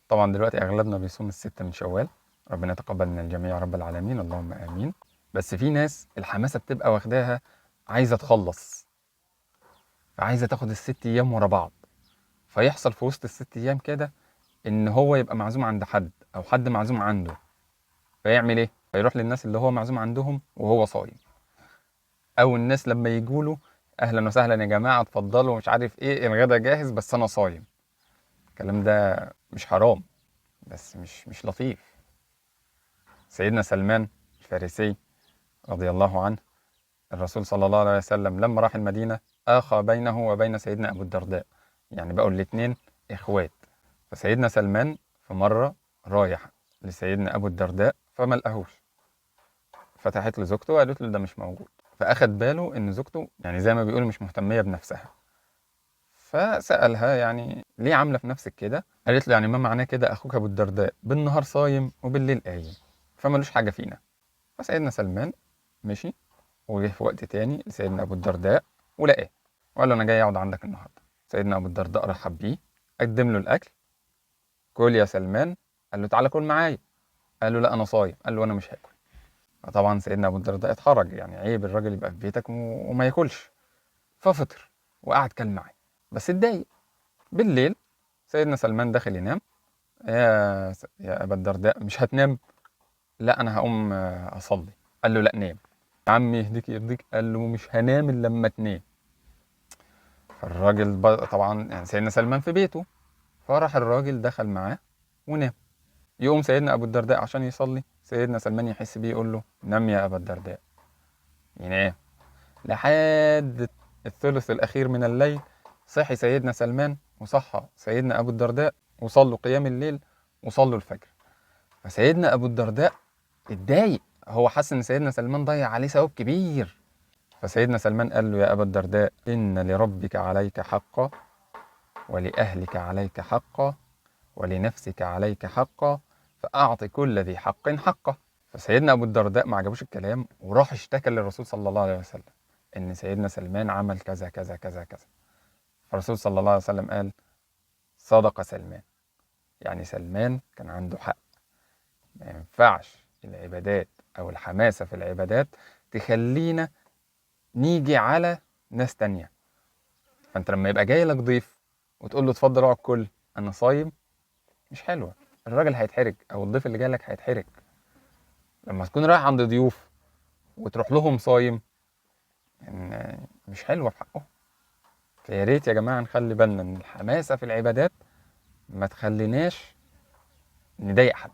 طبعا دلوقتي اغلبنا بيصوم الست من شوال، ربنا يتقبل من الجميع يا رب العالمين، اللهم امين. بس في ناس الحماسه بتبقى واخداها، عايزه تخلص، فعايزه تاخد الست ايام ورا بعض، فيحصل في وسط الست ايام كده ان هو يبقى معزوم عند حد او حد معزوم عنده، فيعمل ايه؟ فيروح للناس اللي هو معزوم عندهم وهو صايم، او الناس لما يجوا له اهلا وسهلا يا جماعه اتفضلوا مش عارف ايه الغدا جاهز بس انا صايم. الكلام ده مش حرام، بس مش لطيف. سيدنا سلمان الفارسي رضي الله عنه، الرسول صلى الله عليه وسلم لما راح المدينة آخى بينه وبين سيدنا أبو الدرداء، يعني بقوا الاتنين إخوات. فسيدنا سلمان في مرة رايح لسيدنا أبو الدرداء فما لقاهوش، فتحت له زوجته وقالت له ده مش موجود، فأخد باله إن زوجته يعني زي ما بيقولوا مش مهتمية بنفسها، فسألها يعني ليه عاملة في نفسك كده؟ قالت له يعني ما معناه كده أخوك أبو الدرداء بالنهار صايم وبالليل قايم، فمالوش حاجة فينا. فسيدنا سلمان مشي وجه في وقت تاني لسيدنا أبو الدرداء ولقاه، وقال له أنا جاي أقعد عندك النهاردة. سيدنا أبو الدرداء رحب بيه، قدم له الأكل، كل يا سلمان. قال له تعالى كل معايا، قال له لا أنا صايم، قال له أنا مش هاكل. فطبعا سيدنا أبو الدرداء اتحرج، يعني عيب الراجل يبقى في بيتك وما ياكلش، ففطر وقعد كل معاه، بس اتضايق. بالليل سيدنا سلمان داخل ينام، يا أبا الدرداء مش هتنام؟ لا أنا هقوم أصلي. قال له لا نام. يا عم يهديك يرضيك، قال له مش هنام إلا لما تنام. فالراجل طبعا يعني سيدنا سلمان في بيته، فراح الراجل دخل معاه ونام. يقوم سيدنا ابو الدرداء عشان يصلي، سيدنا سلمان يحس بيه يقول له نام يا ابا الدرداء، ينام لحد الثلث الاخير من الليل. صحي سيدنا سلمان وصحى سيدنا ابو الدرداء وصلوا قيام الليل وصلوا الفجر. فسيدنا ابو الدرداء اتضايق، هو حس ان سيدنا سلمان ضيع عليه ثواب كبير. فسيدنا سلمان قال له يا ابا الدرداء ان لربك عليك حقا، ولأهلك عليك حقا، ولنفسك عليك حقا، فأعط كل ذي حق حقه. فسيدنا أبو الدرداء ما عجبوش الكلام وراح اشتكى للرسول صلى الله عليه وسلم إن سيدنا سلمان عمل كذا كذا كذا كذا. فالرسول صلى الله عليه وسلم قال صدق سلمان، يعني سلمان كان عنده حق. ما ينفعش العبادات أو الحماسة في العبادات تخلينا نيجي على ناس تانية. فأنت لما يبقى جاي لك ضيف وتقول له اتفضل اقعد كل، أنا صايم، مش حلوة. الراجل هيتحرج او الضيف اللي جالك هيتحرج. لما تكون رايح عند ضيوف وتروح لهم صايم، يعني مش حلوة في حقهم. فيا ريت يا جماعة نخلي بالنا ان الحماسة في العبادات ما تخليناش نضايق حد.